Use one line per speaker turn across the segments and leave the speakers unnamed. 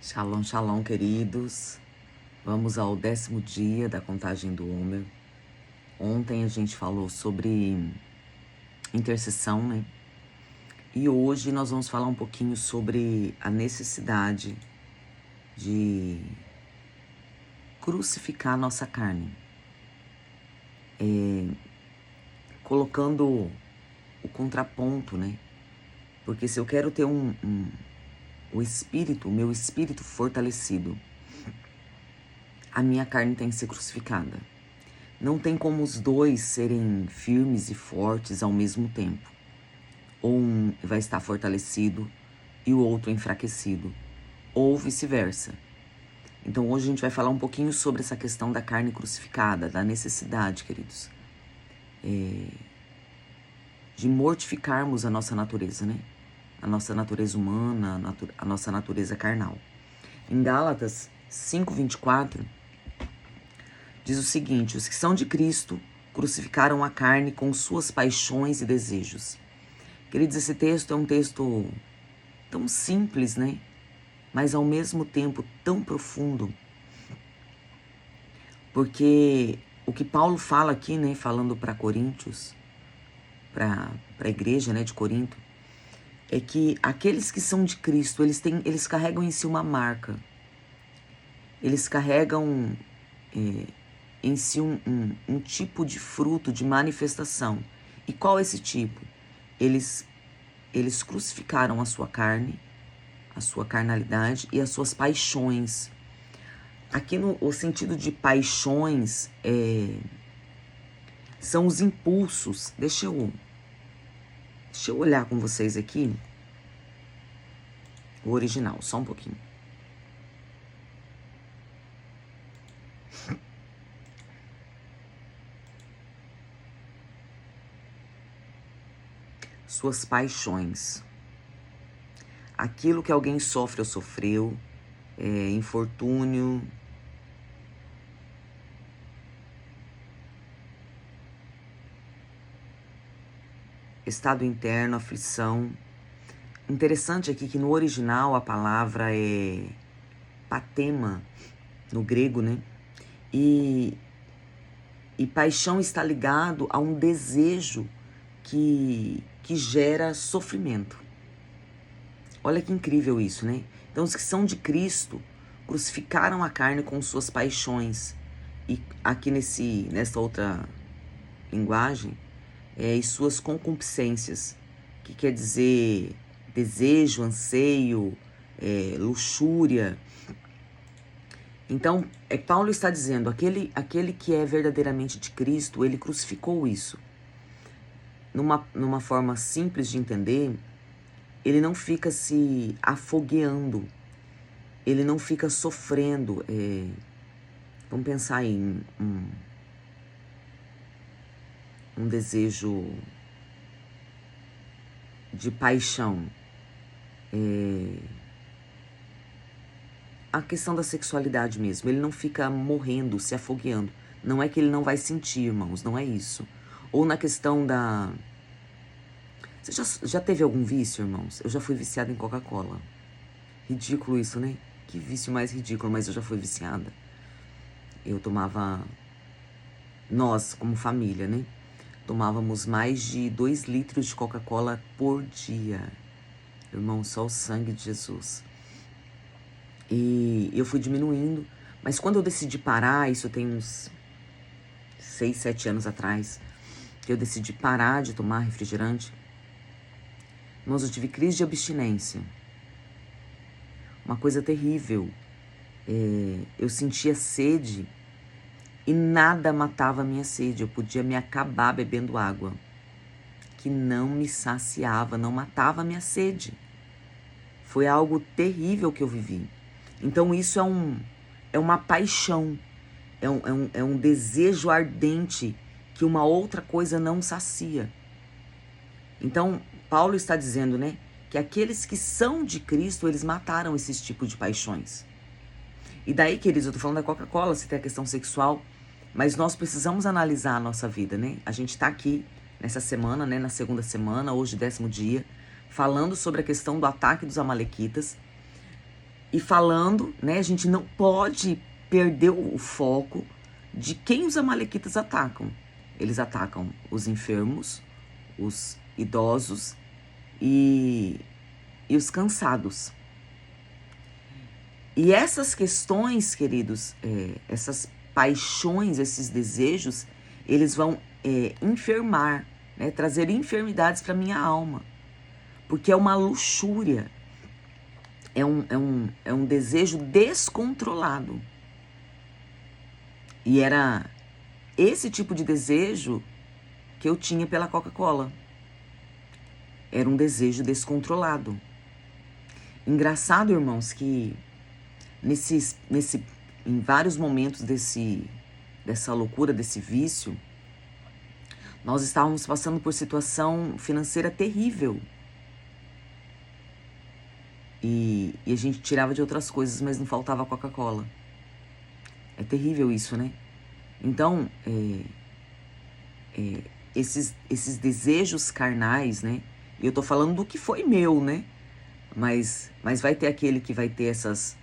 Shalom, shalom, queridos. Vamos ao 10º dia da contagem do Homer. Ontem a gente falou sobre intercessão, né? E hoje nós vamos falar um pouquinho sobre a necessidade de crucificar a nossa carne. Colocando o contraponto, né? Porque se eu quero ter o meu espírito fortalecido, a minha carne tem que ser crucificada. Não tem como os dois serem firmes e fortes ao mesmo tempo. Ou um vai estar fortalecido e o outro enfraquecido, ou vice-versa. Então hoje a gente vai falar um pouquinho sobre essa questão da carne crucificada, da necessidade, queridos, de mortificarmos a nossa natureza, né? A nossa natureza humana, a nossa natureza carnal. Em Gálatas 5:24, diz o seguinte: os que são de Cristo crucificaram a carne com suas paixões e desejos. Queridos, esse texto é um texto tão simples, né? Mas ao mesmo tempo tão profundo. Porque o que Paulo fala aqui, né? Falando para Coríntios, para a igreja, né, de Corinto, é que aqueles que são de Cristo, eles carregam em si uma marca. Eles carregam em si um tipo de fruto, de manifestação. E qual é esse tipo? Eles crucificaram a sua carne, a sua carnalidade e as suas paixões. Aqui o sentido de paixões são os impulsos. Deixa eu olhar com vocês aqui o original, só um pouquinho. Suas paixões. Aquilo que alguém sofre ou sofreu, infortúnio, estado interno, aflição. Interessante aqui que no original a palavra é patema, no grego, né? E paixão está ligado a um desejo que gera sofrimento. Olha que incrível isso, né? Então os que são de Cristo crucificaram a carne com suas paixões. E aqui nessa outra linguagem, e suas concupiscências, que quer dizer desejo, anseio, luxúria. Então, Paulo está dizendo, aquele que é verdadeiramente de Cristo, ele crucificou isso. Numa forma simples de entender, ele não fica se afogueando, ele não fica sofrendo. Vamos pensar em um desejo de paixão. A questão da sexualidade mesmo, ele não fica morrendo, se afogueando. Não é que ele não vai sentir, irmãos, não é isso. Ou na questão da... Você já teve algum vício, irmãos? Eu já fui viciada em Coca-Cola. Ridículo isso, né? Que vício mais ridículo, mas eu já fui viciada. Eu tomava... Nós, como família, né? Tomávamos mais de 2 litros de Coca-Cola por dia. Irmão, só o sangue de Jesus. E eu fui diminuindo. Mas quando eu decidi parar, isso tem uns 6, 7 anos atrás, que eu decidi parar de tomar refrigerante, eu tive crise de abstinência. Uma coisa terrível. Eu sentia sede e nada matava a minha sede. Eu podia me acabar bebendo água, que não me saciava, não matava a minha sede. Foi algo terrível que eu vivi. Então isso é uma paixão, é um desejo ardente que uma outra coisa não sacia. Então Paulo está dizendo, né, que aqueles que são de Cristo, eles mataram esses tipos de paixões. E daí, queridos, eu tô falando da Coca-Cola, se tem a questão sexual, mas nós precisamos analisar a nossa vida, né? A gente tá aqui nessa semana, né, na segunda semana, hoje 10º dia, falando sobre a questão do ataque dos amalequitas. E falando, né, a gente não pode perder o foco de quem os amalequitas atacam. Eles atacam os enfermos, os idosos e os cansados. E essas questões, queridos, essas paixões, esses desejos, eles vão enfermar, né, trazer enfermidades para minha alma. Porque é uma luxúria, é um desejo descontrolado. E era esse tipo de desejo que eu tinha pela Coca-Cola. Era um desejo descontrolado. Engraçado, irmãos, que em vários momentos dessa loucura, desse vício, nós estávamos passando por situação financeira terrível. E a gente tirava de outras coisas, mas não faltava Coca-Cola. É terrível isso, né? Então, esses desejos carnais, né? E eu tô falando do que foi meu, né? Mas vai ter aquele que vai ter essas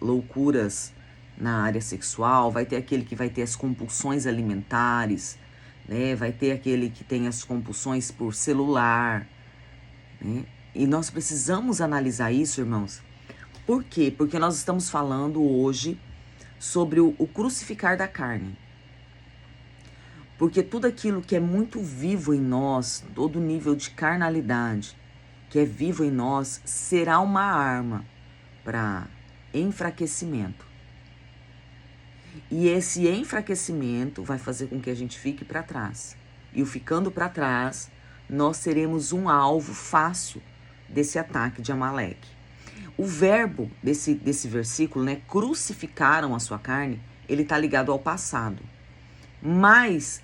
loucuras na área sexual, vai ter aquele que vai ter as compulsões alimentares, né? Vai ter aquele que tem as compulsões por celular, né? E nós precisamos analisar isso, irmãos. Por quê? Porque nós estamos falando hoje sobre o crucificar da carne. Porque tudo aquilo que é muito vivo em nós, todo nível de carnalidade que é vivo em nós, será uma arma para enfraquecimento. E esse enfraquecimento vai fazer com que a gente fique para trás. E o ficando para trás, nós seremos um alvo fácil desse ataque de Amaleque. O verbo desse versículo, né, crucificaram a sua carne, ele está ligado ao passado. Mas,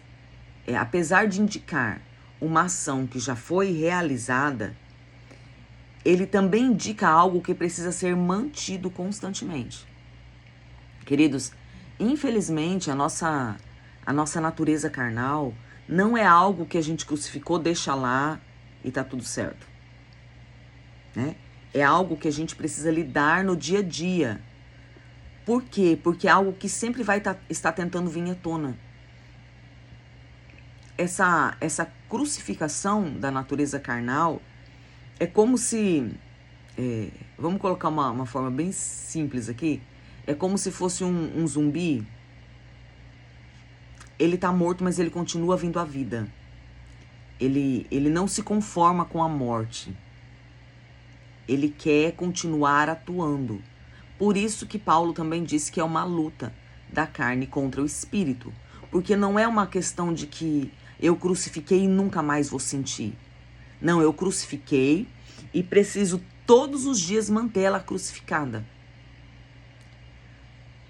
apesar de indicar uma ação que já foi realizada, ele também indica algo que precisa ser mantido constantemente. Queridos, infelizmente a nossa natureza carnal não é algo que a gente crucificou, deixa lá e tá tudo certo, né? É algo que a gente precisa lidar no dia a dia. Por quê? Porque é algo que sempre vai estar tentando vir à tona. Essa crucificação da natureza carnal é como se, vamos colocar uma forma bem simples aqui, é como se fosse um zumbi. Ele tá morto, mas ele continua vindo à vida. Ele não se conforma com a morte. Ele quer continuar atuando. Por isso que Paulo também disse que é uma luta da carne contra o espírito. Porque não é uma questão de que eu crucifiquei e nunca mais vou sentir. Não, eu crucifiquei e preciso todos os dias manter ela crucificada.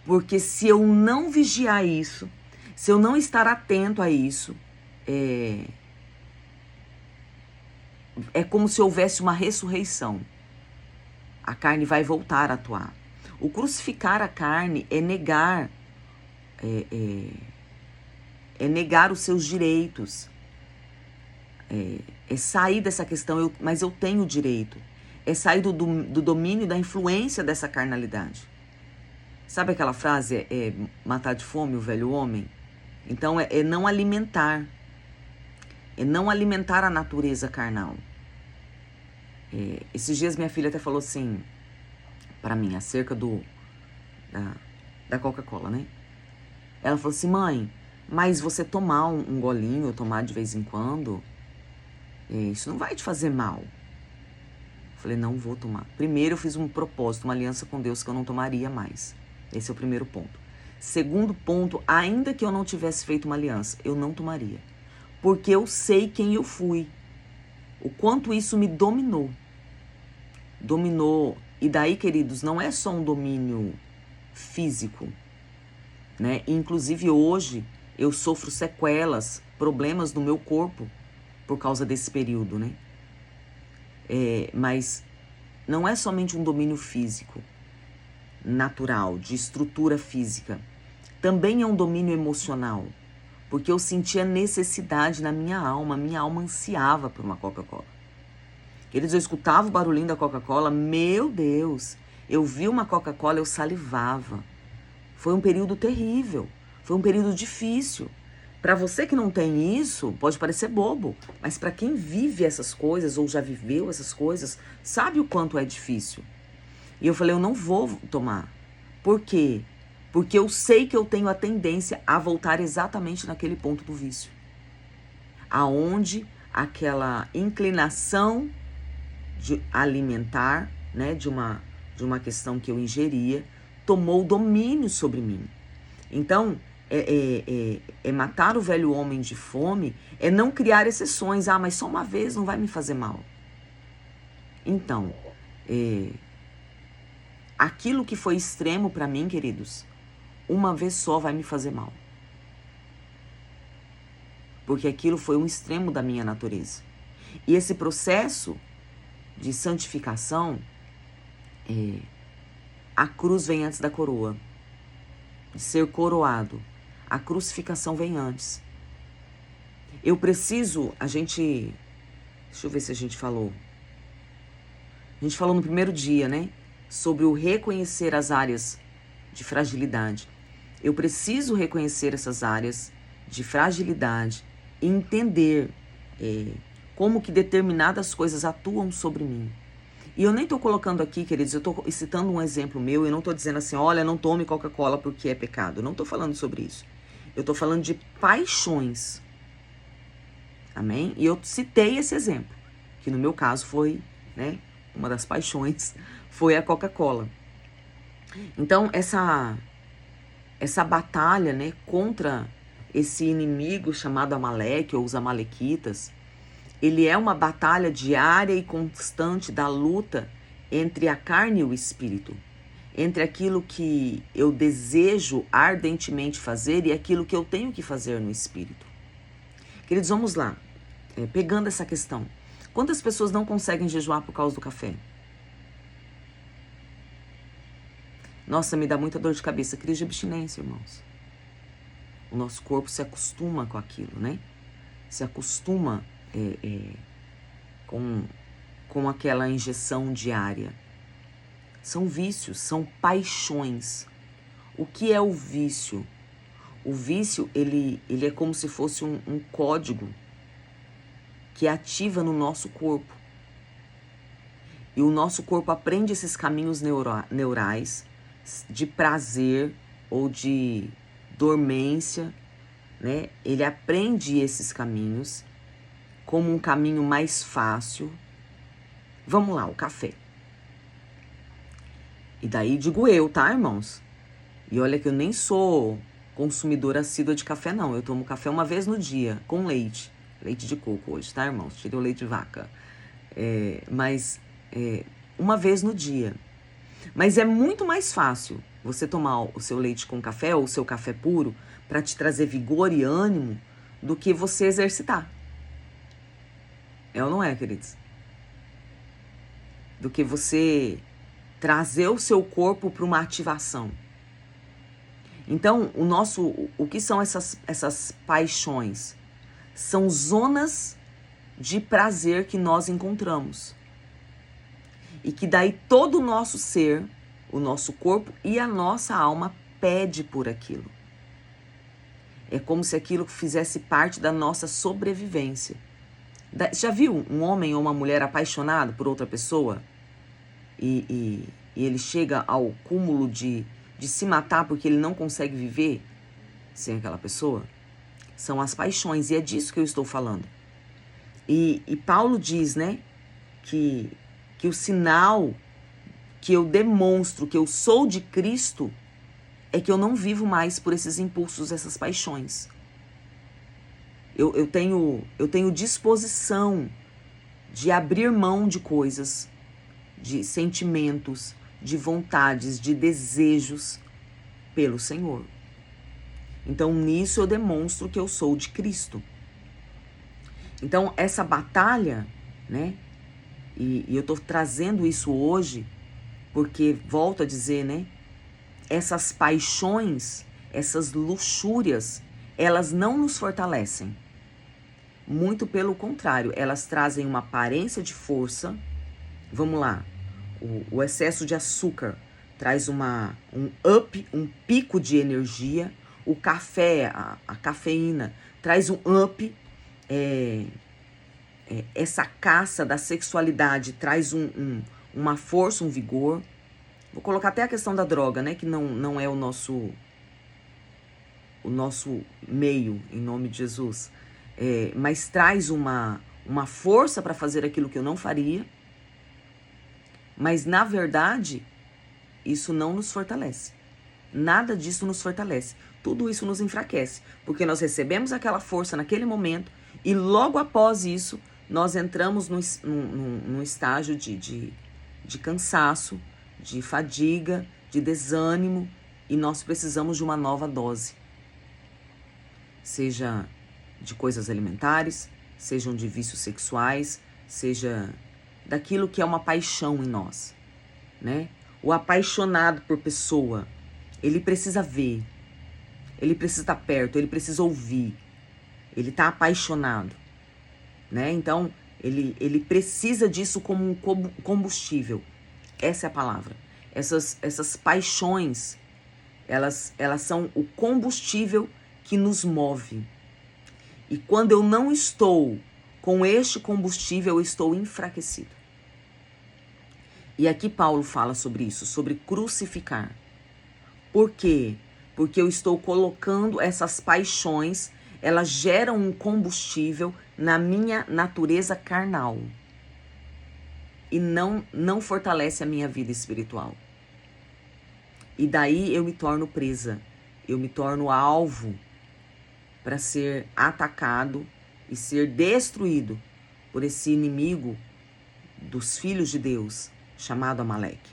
Porque se eu não vigiar isso, se eu não estar atento a isso, é como se houvesse uma ressurreição. A carne vai voltar a atuar. O crucificar a carne é negar, negar os seus direitos. É sair dessa questão, mas eu tenho direito. É sair do domínio, da influência dessa carnalidade. Sabe aquela frase, matar de fome o velho homem? Então é não alimentar. É não alimentar a natureza carnal. Esses dias minha filha até falou assim para mim, acerca da Coca-Cola, né? Ela falou assim, mãe, mas você tomar um golinho, ou tomar de vez em quando, isso não vai te fazer mal. Eu falei, não vou tomar. Primeiro eu fiz um propósito, uma aliança com Deus que eu não tomaria mais. Esse é o primeiro ponto. Segundo ponto, ainda que eu não tivesse feito uma aliança, eu não tomaria. Porque eu sei quem eu fui. O quanto isso me dominou. Dominou. E daí, queridos, não é só um domínio físico, né? Inclusive hoje eu sofro sequelas, problemas no meu corpo por causa desse período, né? Mas não é somente um domínio físico, natural, de estrutura física. Também é um domínio emocional, porque eu sentia necessidade na minha alma ansiava por uma Coca-Cola. Queridos, eu escutava o barulhinho da Coca-Cola, meu Deus, Eu vi uma Coca-Cola, eu salivava. Foi um período terrível, foi um período difícil. Para você que não tem isso, pode parecer bobo, mas para quem vive essas coisas ou já viveu essas coisas, sabe o quanto é difícil. E eu falei, eu não vou tomar. Por quê? Porque eu sei que eu tenho a tendência a voltar exatamente naquele ponto do vício. Aonde aquela inclinação de alimentar, né, de uma questão que eu ingeria, tomou domínio sobre mim. Então, matar o velho homem de fome, é não criar exceções. Ah, mas só uma vez não vai me fazer mal. Então, aquilo que foi extremo para mim, queridos, uma vez só vai me fazer mal. Porque aquilo foi um extremo da minha natureza. E esse processo de santificação, a cruz vem antes da coroa. De ser coroado. A crucificação vem antes. Eu preciso, deixa eu ver se a gente falou. A gente falou no primeiro dia, né? Sobre o reconhecer as áreas de fragilidade. Eu preciso reconhecer essas áreas de fragilidade e entender como que determinadas coisas atuam sobre mim. E eu nem tô colocando aqui, queridos, eu tô citando um exemplo meu, eu não tô dizendo assim, olha, não tome Coca-Cola porque é pecado. Eu não tô falando sobre isso. Eu tô falando de paixões. Amém? E eu citei esse exemplo, que no meu caso foi, né, uma das paixões, foi a Coca-Cola. Então, essa batalha, né, contra esse inimigo chamado Amaleque ou os amalequitas, ele é uma batalha diária e constante da luta entre a carne e o espírito. Entre aquilo que eu desejo ardentemente fazer e aquilo que eu tenho que fazer no espírito. Queridos, vamos lá. Pegando essa questão. Quantas pessoas não conseguem jejuar por causa do café? Nossa, me dá muita dor de cabeça. Crise de abstinência, irmãos. O nosso corpo se acostuma com aquilo, né? Se acostuma com aquela injeção diária. São vícios, são paixões. O que é o vício? O vício, ele é como se fosse um código que ativa no nosso corpo. E o nosso corpo aprende esses caminhos neurais de prazer ou de dormência, né? Ele aprende esses caminhos como um caminho mais fácil. Vamos lá, o café. E daí digo eu, tá, irmãos? E olha que eu nem sou consumidora assídua de café, não. Eu tomo café uma vez no dia, com leite. Leite de coco hoje, tá, irmãos? Tirei o leite de vaca. Mas uma vez no dia. Mas é muito mais fácil você tomar o seu leite com café ou o seu café puro para te trazer vigor e ânimo do que você exercitar. É ou não é, queridos? Do que você trazer o seu corpo para uma ativação. Então, o que são essas paixões? São zonas de prazer que nós encontramos. E que daí todo o nosso ser, o nosso corpo e a nossa alma pede por aquilo. É como se aquilo fizesse parte da nossa sobrevivência. Já viu um homem ou uma mulher apaixonado por outra pessoa? E ele chega ao cúmulo de se matar porque ele não consegue viver sem aquela pessoa? São as paixões, e é disso que eu estou falando. E Paulo diz, né, que o sinal que eu demonstro que eu sou de Cristo é que eu não vivo mais por esses impulsos, essas paixões. Eu tenho disposição de abrir mão de coisas, de sentimentos, de vontades, de desejos pelo Senhor. Então, nisso eu demonstro que eu sou de Cristo. Então, essa batalha, né? E eu tô trazendo isso hoje porque, volto a dizer, né? Essas paixões, essas luxúrias, elas não nos fortalecem. Muito pelo contrário, elas trazem uma aparência de força. Vamos lá. O excesso de açúcar traz um up, um pico de energia. O café, a cafeína, traz um up. Essa caça da sexualidade traz uma força, um vigor. Vou colocar até a questão da droga, né? Que não é o nosso meio, em nome de Jesus. Mas traz uma força para fazer aquilo que eu não faria. Mas, na verdade, isso não nos fortalece. Nada disso nos fortalece. Tudo isso nos enfraquece. Porque nós recebemos aquela força naquele momento e logo após isso, nós entramos num estágio de cansaço, de fadiga, de desânimo, e nós precisamos de uma nova dose. Seja de coisas alimentares, sejam de vícios sexuais, seja daquilo que é uma paixão em nós, né? O apaixonado por pessoa, ele precisa ver, ele precisa estar perto, ele precisa ouvir, ele está apaixonado, né? Então, ele precisa disso como um combustível. Essa é a palavra. Essas paixões, elas são o combustível que nos move. E quando eu não estou com este combustível, eu estou enfraquecido. E aqui Paulo fala sobre isso, sobre crucificar. Por quê? Porque eu estou colocando essas paixões, elas geram um combustível na minha natureza carnal. E não fortalece a minha vida espiritual. E daí eu me torno presa, eu me torno alvo para ser atacado e ser destruído por esse inimigo dos filhos de Deus, chamado Amaleque.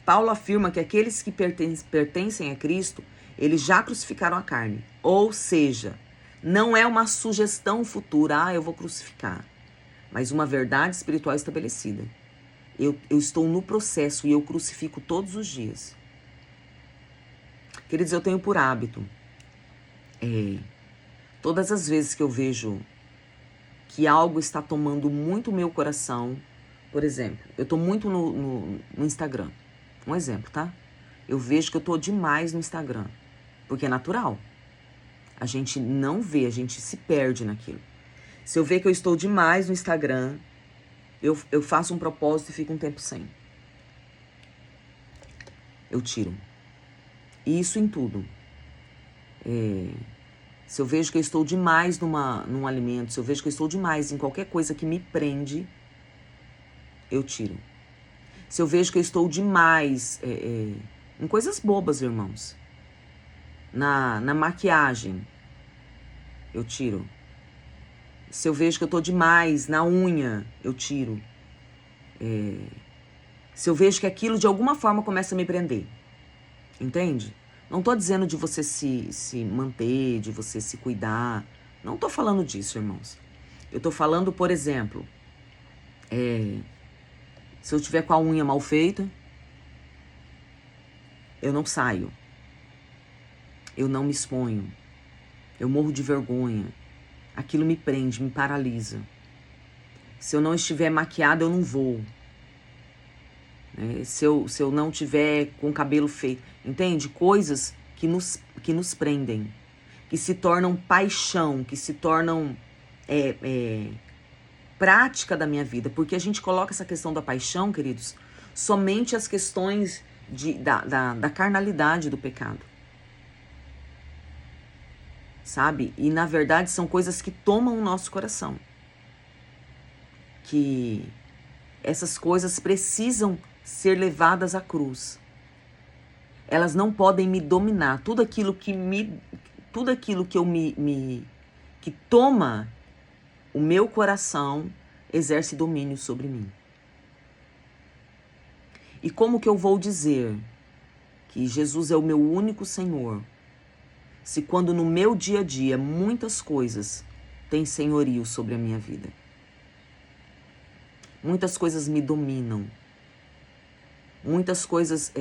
Paulo afirma que aqueles que pertencem a Cristo, eles já crucificaram a carne. Ou seja, não é uma sugestão futura, eu vou crucificar, mas uma verdade espiritual estabelecida. Eu estou no processo e eu crucifico todos os dias. Queridos, eu tenho por hábito, todas as vezes que eu vejo que algo está tomando muito meu coração, por exemplo, eu estou muito no Instagram, um exemplo, tá? Eu vejo que eu estou demais no Instagram, porque é natural. A gente não vê, a gente se perde naquilo. Se eu ver que eu estou demais no Instagram, eu faço um propósito e fico um tempo sem. Eu tiro. E isso em tudo. Se eu vejo que eu estou demais num alimento, se eu vejo que eu estou demais em qualquer coisa que me prende, eu tiro. Se eu vejo que eu estou demais em coisas bobas, irmãos, na maquiagem, eu tiro. Se eu vejo que eu estou demais na unha, eu tiro. Se eu vejo que aquilo de alguma forma começa a me prender, entende? Não tô dizendo de você se manter, de você se cuidar. Não tô falando disso, irmãos. Eu tô falando, por exemplo, se eu tiver com a unha mal feita, eu não saio. Eu não me exponho. Eu morro de vergonha. Aquilo me prende, me paralisa. Se eu não estiver maquiada, eu não vou. Se eu não tiver com o cabelo feito, entende? Coisas que nos prendem, que se tornam paixão, que se tornam prática da minha vida. Porque a gente coloca essa questão da paixão, queridos, somente as questões da carnalidade do pecado. Sabe? E na verdade são coisas que tomam o nosso coração. Que essas coisas precisam ser levadas à cruz. Elas não podem me dominar. Tudo aquilo que que toma o meu coração exerce domínio sobre mim. E como que eu vou dizer que Jesus é o meu único Senhor, se quando no meu dia a dia muitas coisas têm senhorio sobre a minha vida? Muitas coisas me dominam. Muitas coisas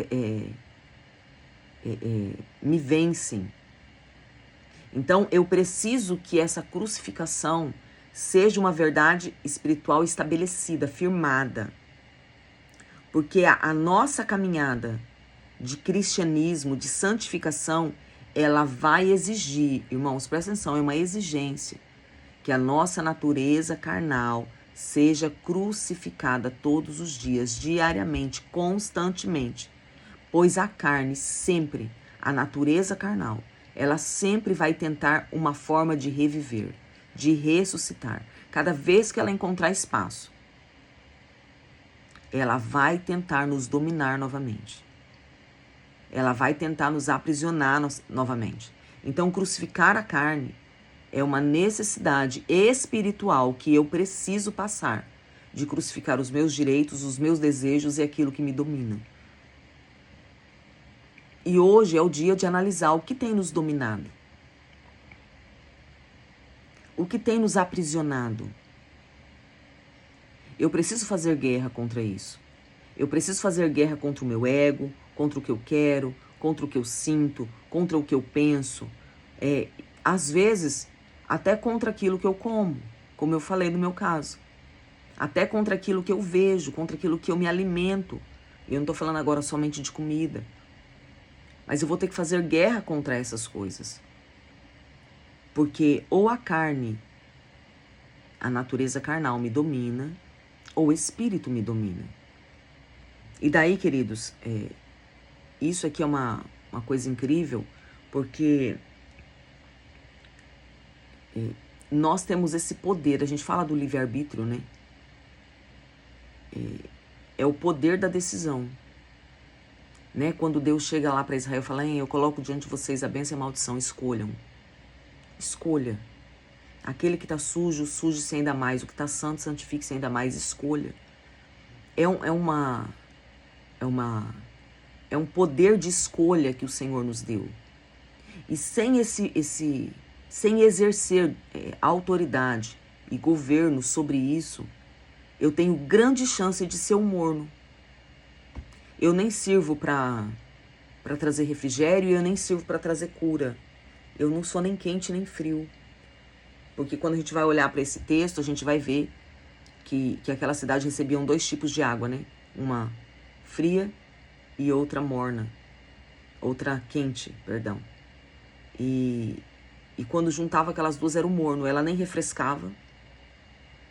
me vencem. Então eu preciso que essa crucificação seja uma verdade espiritual estabelecida, firmada. Porque a nossa caminhada de cristianismo, de santificação, ela vai exigir, irmãos, presta atenção, é uma exigência, que a nossa natureza carnal seja crucificada todos os dias, diariamente, constantemente. Pois a carne sempre, a natureza carnal, ela sempre vai tentar uma forma de reviver, de ressuscitar. Cada vez que ela encontrar espaço, ela vai tentar nos dominar novamente. Ela vai tentar nos aprisionar novamente. Então, crucificar a carne é uma necessidade espiritual que eu preciso passar, de crucificar os meus direitos, os meus desejos e aquilo que me domina. E hoje é o dia de analisar o que tem nos dominado. O que tem nos aprisionado. Eu preciso fazer guerra contra isso. Eu preciso fazer guerra contra o meu ego, contra o que eu quero, contra o que eu sinto, contra o que eu penso. Às vezes, até contra aquilo que eu como eu falei no meu caso. Até contra aquilo que eu vejo, contra aquilo que eu me alimento. Eu não estou falando agora somente de comida. Mas eu vou ter que fazer guerra contra essas coisas. Porque ou a carne, a natureza carnal me domina, ou o espírito me domina. E daí, queridos, isso aqui é uma coisa incrível, porque nós temos esse poder, a gente fala do livre-arbítrio, né? É o poder da decisão. Né? Quando Deus chega lá para Israel e fala, eu coloco diante de vocês a bênção e a maldição, escolham. Escolha. Aquele que está sujo, suje-se ainda mais. O que está santo, santifique-se ainda mais. Escolha. É um poder de escolha que o Senhor nos deu. E sem sem exercer autoridade e governo sobre isso, eu tenho grande chance de ser um morno. Eu nem sirvo para trazer refrigério e eu nem sirvo para trazer cura. Eu não sou nem quente nem frio. Porque quando a gente vai olhar para esse texto, a gente vai ver que aquela cidade recebiam 2 tipos de água, né? Uma fria e outra morna. Outra quente, perdão. E quando juntava aquelas duas era o morno. Ela nem refrescava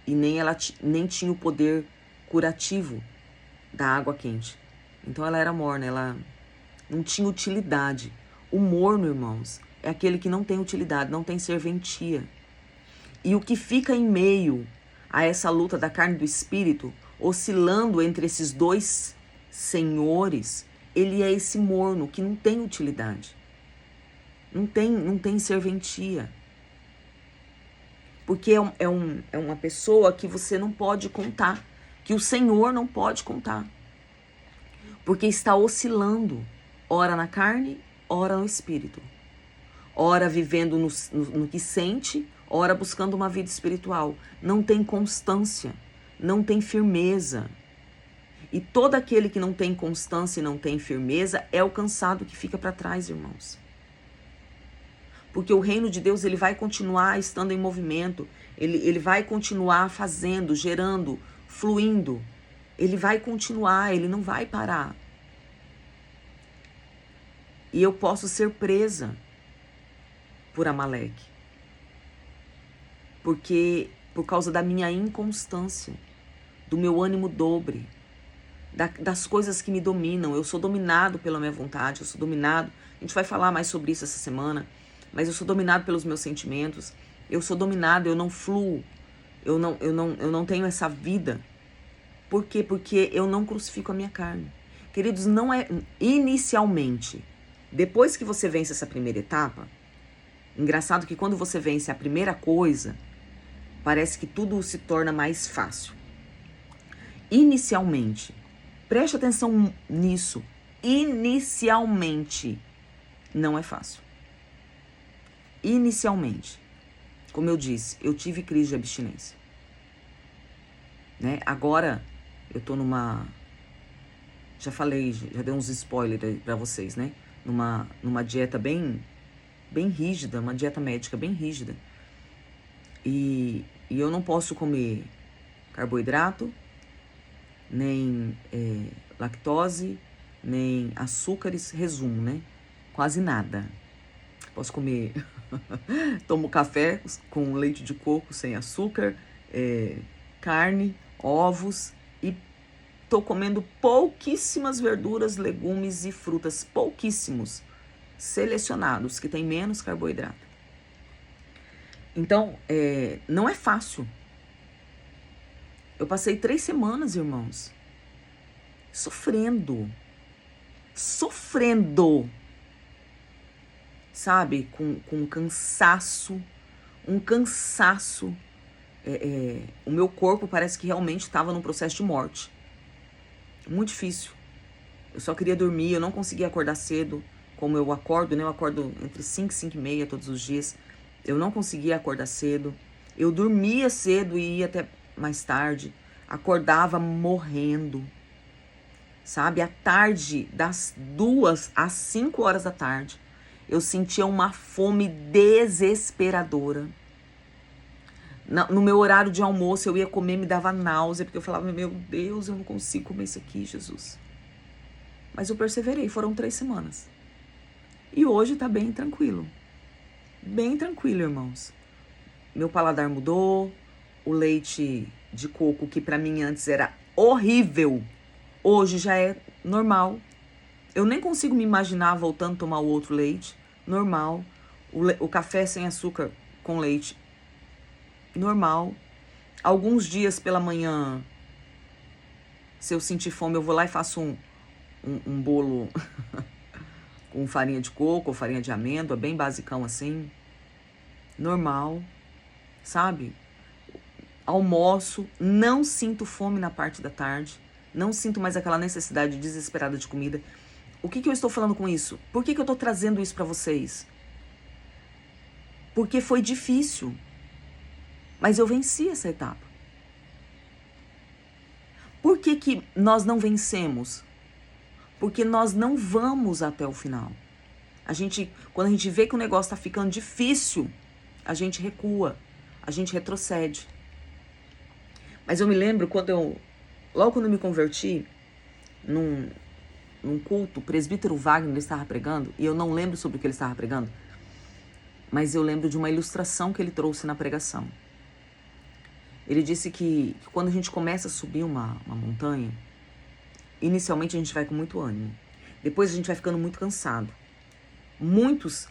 e nem tinha o poder curativo da água quente. Então ela era morna, ela não tinha utilidade. O morno, irmãos, é aquele que não tem utilidade, não tem serventia. E o que fica em meio a essa luta da carne e do espírito, oscilando entre esses 2 senhores, ele é esse morno que não tem utilidade. Não tem serventia. Porque é uma pessoa que você não pode contar, que o Senhor não pode contar. Porque está oscilando, ora na carne, ora no espírito. Ora vivendo no que sente, ora buscando uma vida espiritual. Não tem constância, não tem firmeza. E todo aquele que não tem constância e não tem firmeza é o cansado que fica para trás, irmãos. Porque o reino de Deus ele vai continuar estando em movimento, ele vai continuar fazendo, gerando, fluindo. Ele vai continuar, ele não vai parar. E eu posso ser presa por Amaleque. Porque por causa da minha inconstância, do meu ânimo dobre, das coisas que me dominam. Eu sou dominado pela minha vontade, eu sou dominado. A gente vai falar mais sobre isso essa semana, mas eu sou dominado pelos meus sentimentos. Eu sou dominado, eu não fluo. Eu não tenho essa vida. Por quê? Porque eu não crucifico a minha carne. Queridos, não é inicialmente. Depois que você vence essa primeira etapa, engraçado que quando você vence a primeira coisa, parece que tudo se torna mais fácil. Inicialmente, preste atenção nisso. Inicialmente, não é fácil. Inicialmente, como eu disse, eu tive crise de abstinência. Né? Agora, eu tô numa... Já falei, já dei uns spoilers aí pra vocês, né? Numa dieta bem rígida, uma dieta médica bem rígida. E eu não posso comer carboidrato, nem lactose, nem açúcares, resumo, né? Quase nada. Posso comer, tomo café com leite de coco sem açúcar, carne, ovos e tô comendo pouquíssimas verduras, legumes e frutas, pouquíssimos, selecionados, que tem menos carboidrato. Então, não é fácil. Eu passei 3 semanas, irmãos, sofrendo, sabe, com cansaço, um cansaço. O meu corpo parece que realmente estava num processo de morte. Muito difícil. Eu só queria dormir, eu não conseguia acordar cedo, como eu acordo, né? Eu acordo entre 5 e 5 e meia todos os dias. Eu não conseguia acordar cedo. Eu dormia cedo e ia até mais tarde. Acordava morrendo. Sabe? À tarde, das 2 às 5 horas da tarde, eu sentia uma fome desesperadora. No meu horário de almoço, eu ia comer, me dava náusea, porque eu falava, meu Deus, eu não consigo comer isso aqui, Jesus. Mas eu perseverei, foram 3 semanas. E hoje tá bem tranquilo. Bem tranquilo, irmãos. Meu paladar mudou, o leite de coco, que pra mim antes era horrível, hoje já é normal. Eu nem consigo me imaginar voltando a tomar o outro leite, normal. O café sem açúcar com leite, normal. Alguns dias pela manhã, se eu sentir fome, eu vou lá e faço um bolo com farinha de coco ou farinha de amêndoa, bem basicão assim. Normal, sabe? Almoço, não sinto fome na parte da tarde, não sinto mais aquela necessidade desesperada de comida. O que eu estou falando com isso? Por que eu estou trazendo isso para vocês? Porque foi difícil, mas eu venci essa etapa. Por que nós não vencemos? Porque nós não vamos até o final. Quando a gente vê que o negócio está ficando difícil, a gente recua, a gente retrocede. Mas eu me lembro logo quando eu me converti, num culto, o presbítero Wagner estava pregando, e eu não lembro sobre o que ele estava pregando, mas eu lembro de uma ilustração que ele trouxe na pregação. Ele disse que quando a gente começa a subir uma montanha, inicialmente a gente vai com muito ânimo, depois a gente vai ficando muito cansado. Muitos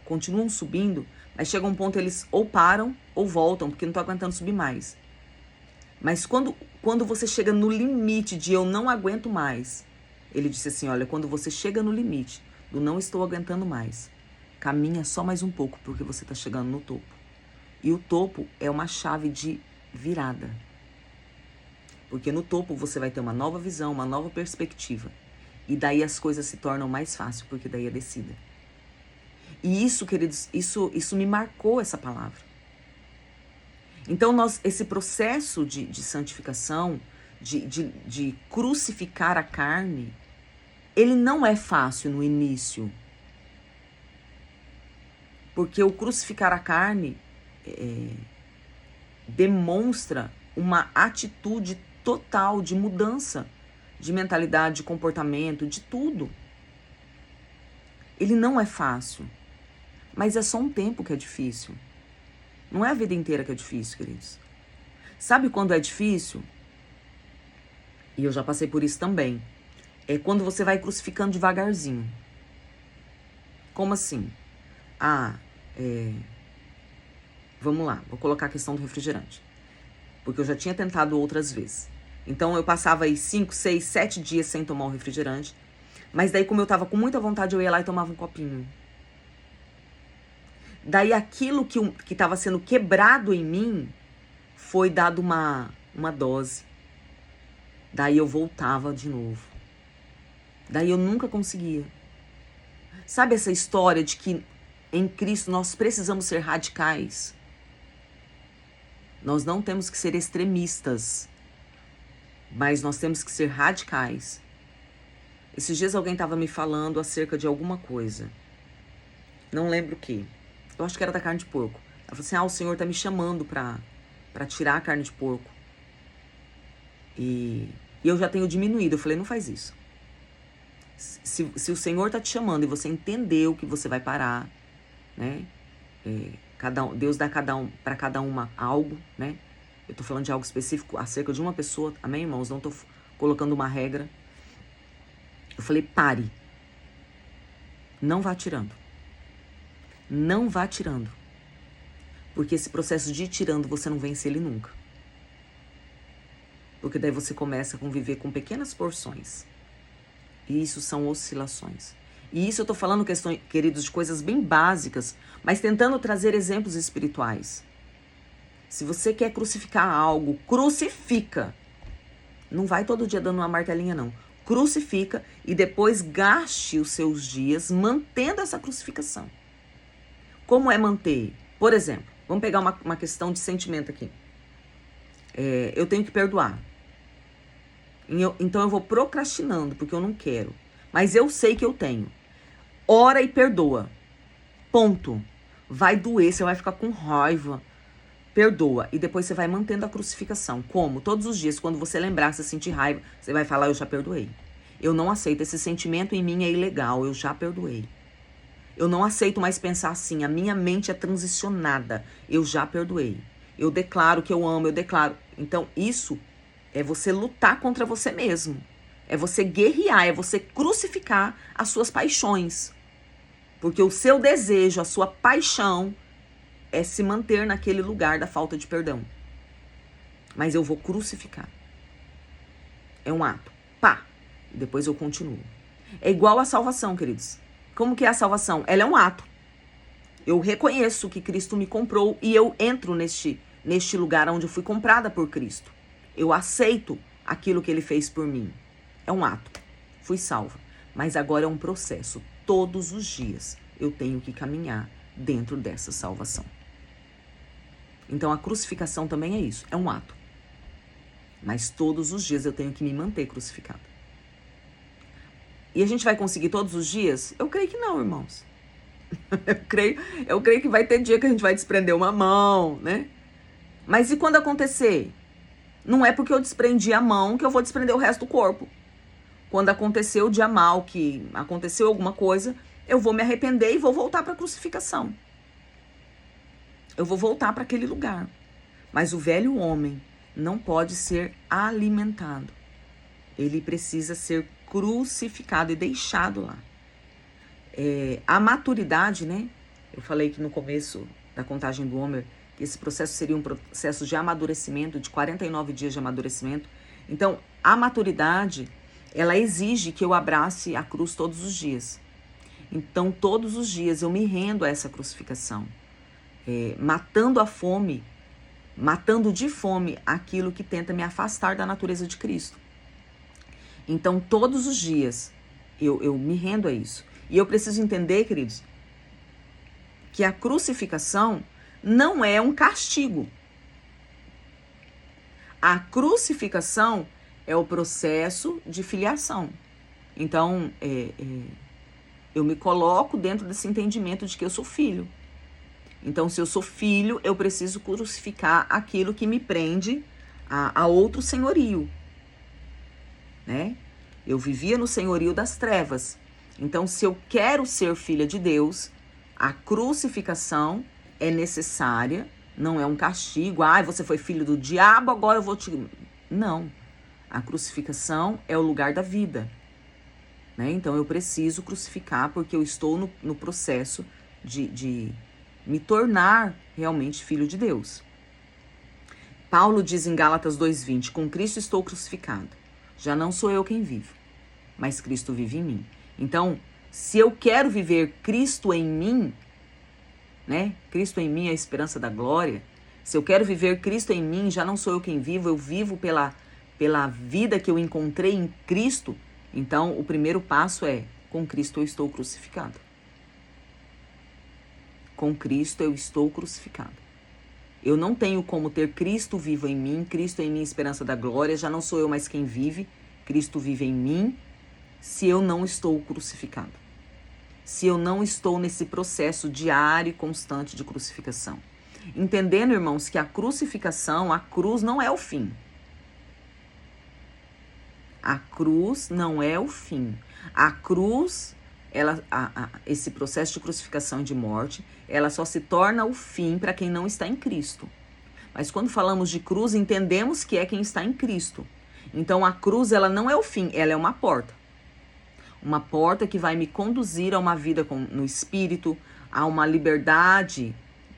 continuam subindo, mas chega um ponto eles ou param ou voltam, porque não estão aguentando subir mais. Mas quando você chega no limite de eu não aguento mais, ele disse assim, olha, quando você chega no limite do não estou aguentando mais, caminha só mais um pouco, porque você está chegando no topo. E o topo é uma chave de virada. Porque no topo você vai ter uma nova visão, uma nova perspectiva. E daí as coisas se tornam mais fáceis, porque daí é descida. E isso, queridos, isso me marcou, essa palavra. Então, esse processo de santificação, de crucificar a carne, ele não é fácil no início. Porque o crucificar a carne demonstra uma atitude total de mudança de mentalidade, de comportamento, de tudo. Ele não é fácil, mas é só um tempo que é difícil. Não é a vida inteira que é difícil, queridos. Sabe quando é difícil? E eu já passei por isso também. É quando você vai crucificando devagarzinho. Como assim? Vamos lá, vou colocar a questão do refrigerante. Porque eu já tinha tentado outras vezes. Então eu passava aí 5, 6, 7 dias sem tomar um refrigerante. Mas daí, como eu tava com muita vontade, eu ia lá e tomava um copinho. Daí aquilo que estava sendo quebrado em mim foi dado uma dose. Daí eu voltava de novo. Daí eu nunca conseguia. Sabe essa história de que em Cristo nós precisamos ser radicais? Nós não temos que ser extremistas, mas nós temos que ser radicais. Esses dias alguém estava me falando acerca de alguma coisa. Não lembro o que. Eu acho que era da carne de porco. Ela falou assim, o Senhor está me chamando para tirar a carne de porco. E E eu já tenho diminuído. Eu falei, não faz isso. Se o Senhor tá te chamando e você entendeu que você vai parar, né? Deus dá para cada uma algo, né? Eu tô falando de algo específico acerca de uma pessoa, amém, irmãos? Não tô colocando uma regra. Eu falei, pare. Não vá tirando. Não vá tirando. Porque esse processo de ir tirando, você não vence ele nunca. Porque daí você começa a conviver com pequenas porções. E isso são oscilações. E isso eu tô falando, queridos, de coisas bem básicas, mas tentando trazer exemplos espirituais. Se você quer crucificar algo, crucifica. Não vai todo dia dando uma martelinha, não. Crucifica e depois gaste os seus dias mantendo essa crucificação. Como é manter? Por exemplo, vamos pegar uma questão de sentimento aqui. Eu tenho que perdoar. Então eu vou procrastinando, porque eu não quero. Mas eu sei que eu tenho. Ora e perdoa. Ponto. Vai doer, você vai ficar com raiva. Perdoa. E depois você vai mantendo a crucificação. Como? Todos os dias, quando você lembrar, você sentir raiva, você vai falar, eu já perdoei. Eu não aceito, esse sentimento em mim é ilegal, eu já perdoei. Eu não aceito mais pensar assim, a minha mente é transicionada, eu já perdoei. Eu declaro que eu amo, eu declaro. Então isso é você lutar contra você mesmo. É você guerrear, é você crucificar as suas paixões. Porque o seu desejo, a sua paixão é se manter naquele lugar da falta de perdão. Mas eu vou crucificar. É um ato. Pá! E depois eu continuo. É igual a salvação, queridos. Como que é a salvação? Ela é um ato. Eu reconheço que Cristo me comprou e eu entro neste lugar onde eu fui comprada por Cristo. Eu aceito aquilo que Ele fez por mim. É um ato. Fui salva. Mas agora é um processo. Todos os dias eu tenho que caminhar dentro dessa salvação. Então a crucificação também é isso. É um ato. Mas todos os dias eu tenho que me manter crucificada. E a gente vai conseguir todos os dias? Eu creio que não, irmãos. Eu creio que vai ter dia que a gente vai desprender uma mão, né? Mas e quando acontecer? Não é porque eu desprendi a mão que eu vou desprender o resto do corpo. Quando acontecer o dia mal, que aconteceu alguma coisa, eu vou me arrepender e vou voltar para a crucificação. Eu vou voltar para aquele lugar. Mas o velho homem não pode ser alimentado. Ele precisa ser crucificado e deixado lá. A maturidade, né? Eu falei que no começo da contagem do Homer, que esse processo seria um processo de amadurecimento, de 49 dias de amadurecimento. Então, a maturidade, ela exige que eu abrace a cruz todos os dias. Então, todos os dias eu me rendo a essa crucificação. Matando a fome, matando de fome aquilo que tenta me afastar da natureza de Cristo. Então, todos os dias eu me rendo a isso. E eu preciso entender, queridos, que a crucificação não é um castigo. A crucificação é o processo de filiação. Então, eu me coloco dentro desse entendimento de que eu sou filho. Então, se eu sou filho, eu preciso crucificar aquilo que me prende a outro senhorio, né? Eu vivia no senhorio das trevas. Então, se eu quero ser filha de Deus, a crucificação é necessária, não é um castigo. Você foi filho do diabo, agora eu vou te... Não. A crucificação é o lugar da vida, né? Então, eu preciso crucificar porque eu estou no processo de me tornar realmente filho de Deus. Paulo diz em Gálatas 2:20, com Cristo estou crucificado. Já não sou eu quem vive, mas Cristo vive em mim. Então, se eu quero viver Cristo em mim, né? Cristo em mim é a esperança da glória. Se eu quero viver Cristo em mim, já não sou eu quem vivo, eu vivo pela vida que eu encontrei em Cristo. Então, o primeiro passo é, com Cristo eu estou crucificado. Com Cristo eu estou crucificado. Eu não tenho como ter Cristo vivo em mim, Cristo em mim, esperança da glória, já não sou eu mais quem vive, Cristo vive em mim, se eu não estou crucificado. Se eu não estou nesse processo diário e constante de crucificação. Entendendo, irmãos, que a crucificação, a cruz não é o fim. A cruz não é o fim. A cruz, esse processo de crucificação e de morte, ela só se torna o fim para quem não está em Cristo. Mas quando falamos de cruz, entendemos que é quem está em Cristo. Então a cruz, ela não é o fim, ela é uma porta. Uma porta que vai me conduzir a uma vida no Espírito, a uma liberdade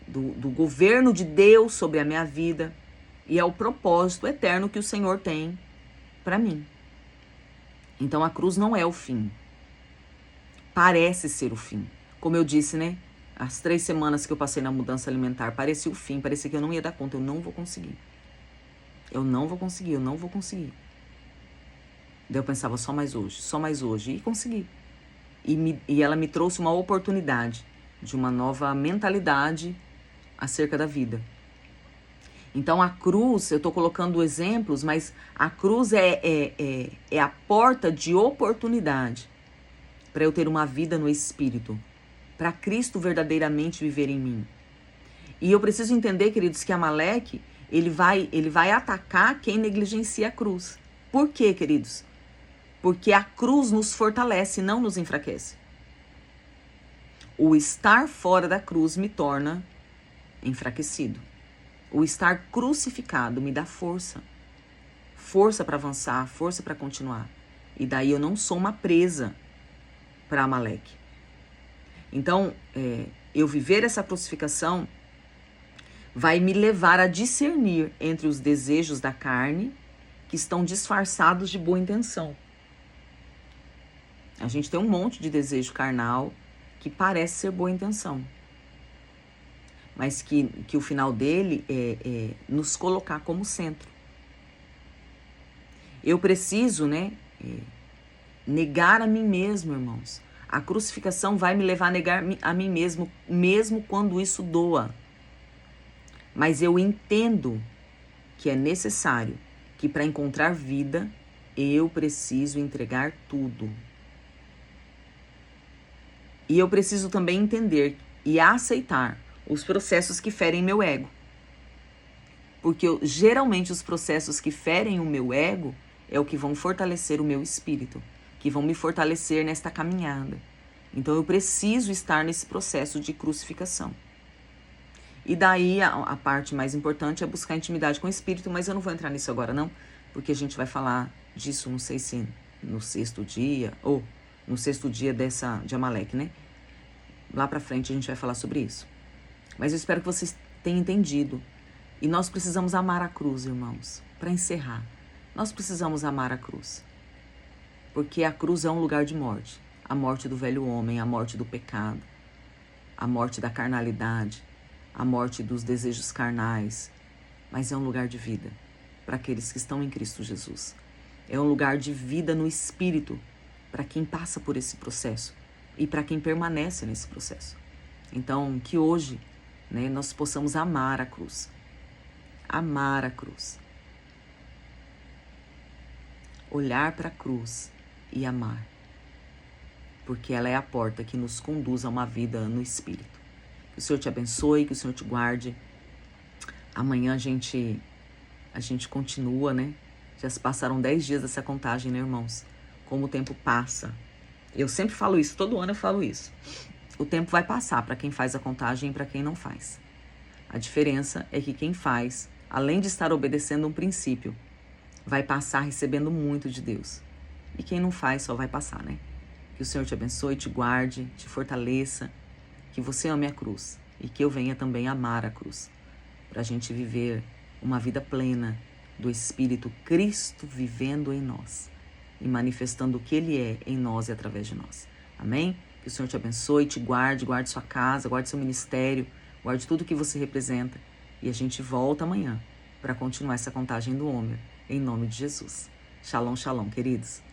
do governo de Deus sobre a minha vida e ao propósito eterno que o Senhor tem para mim. Então a cruz não é o fim. Parece ser o fim. Como eu disse, né? As 3 semanas que eu passei na mudança alimentar, parecia o fim, parecia que eu não ia dar conta, eu não vou conseguir. Eu não vou conseguir, eu não vou conseguir. Daí eu pensava, só mais hoje, e consegui. E ela me trouxe uma oportunidade de uma nova mentalidade acerca da vida. Então a cruz, eu estou colocando exemplos, mas a cruz é a porta de oportunidade para eu ter uma vida no Espírito, para Cristo verdadeiramente viver em mim. E eu preciso entender, queridos, que Amaleque, ele vai atacar quem negligencia a cruz. Por quê, queridos? Porque a cruz nos fortalece, não nos enfraquece. O estar fora da cruz me torna enfraquecido. O estar crucificado me dá força. Força para avançar, força para continuar. E daí eu não sou uma presa para Amaleque. Então, eu viver essa crucificação vai me levar a discernir entre os desejos da carne que estão disfarçados de boa intenção. A gente tem um monte de desejo carnal que parece ser boa intenção, mas que o final dele é nos colocar como centro. Eu preciso, negar a mim mesmo, irmãos. A crucificação vai me levar a negar a mim mesmo, mesmo quando isso doa. Mas eu entendo que é necessário que para encontrar vida, eu preciso entregar tudo. E eu preciso também entender e aceitar os processos que ferem meu ego. Porque geralmente os processos que ferem o meu ego é o que vão fortalecer o meu espírito, que vão me fortalecer nesta caminhada. Então eu preciso estar nesse processo de crucificação. E daí a parte mais importante é buscar intimidade com o Espírito, mas eu não vou entrar nisso agora não, porque a gente vai falar disso, não sei se no 6º dia, ou no 6º dia de Amaleque, né? Lá pra frente a gente vai falar sobre isso. Mas eu espero que vocês tenham entendido. E nós precisamos amar a cruz, irmãos. Para encerrar, nós precisamos amar a cruz. Porque a cruz é um lugar de morte. A morte do velho homem, a morte do pecado, a morte da carnalidade, a morte dos desejos carnais, mas é um lugar de vida para aqueles que estão em Cristo Jesus. É um lugar de vida no Espírito para quem passa por esse processo e para quem permanece nesse processo. Então, que hoje, nós possamos amar a cruz. Amar a cruz. Olhar para a cruz e amar. Porque ela é a porta que nos conduz a uma vida no Espírito. Que o Senhor te abençoe, que o Senhor te guarde. Amanhã a gente continua, Já se passaram 10 dias dessa contagem, irmãos? Como o tempo passa. Eu sempre falo isso, todo ano eu falo isso. O tempo vai passar para quem faz a contagem e para quem não faz. A diferença é que quem faz, além de estar obedecendo um princípio, vai passar recebendo muito de Deus. E quem não faz só vai passar, Que o Senhor te abençoe, te guarde, te fortaleça. Que você ame a cruz e que eu venha também amar a cruz, para a gente viver uma vida plena do Espírito Cristo vivendo em nós e manifestando o que Ele é em nós e através de nós. Amém? Que o Senhor te abençoe, te guarde, guarde sua casa, guarde seu ministério, guarde tudo que você representa e a gente volta amanhã para continuar essa contagem do Homer, em nome de Jesus. Shalom, shalom, queridos.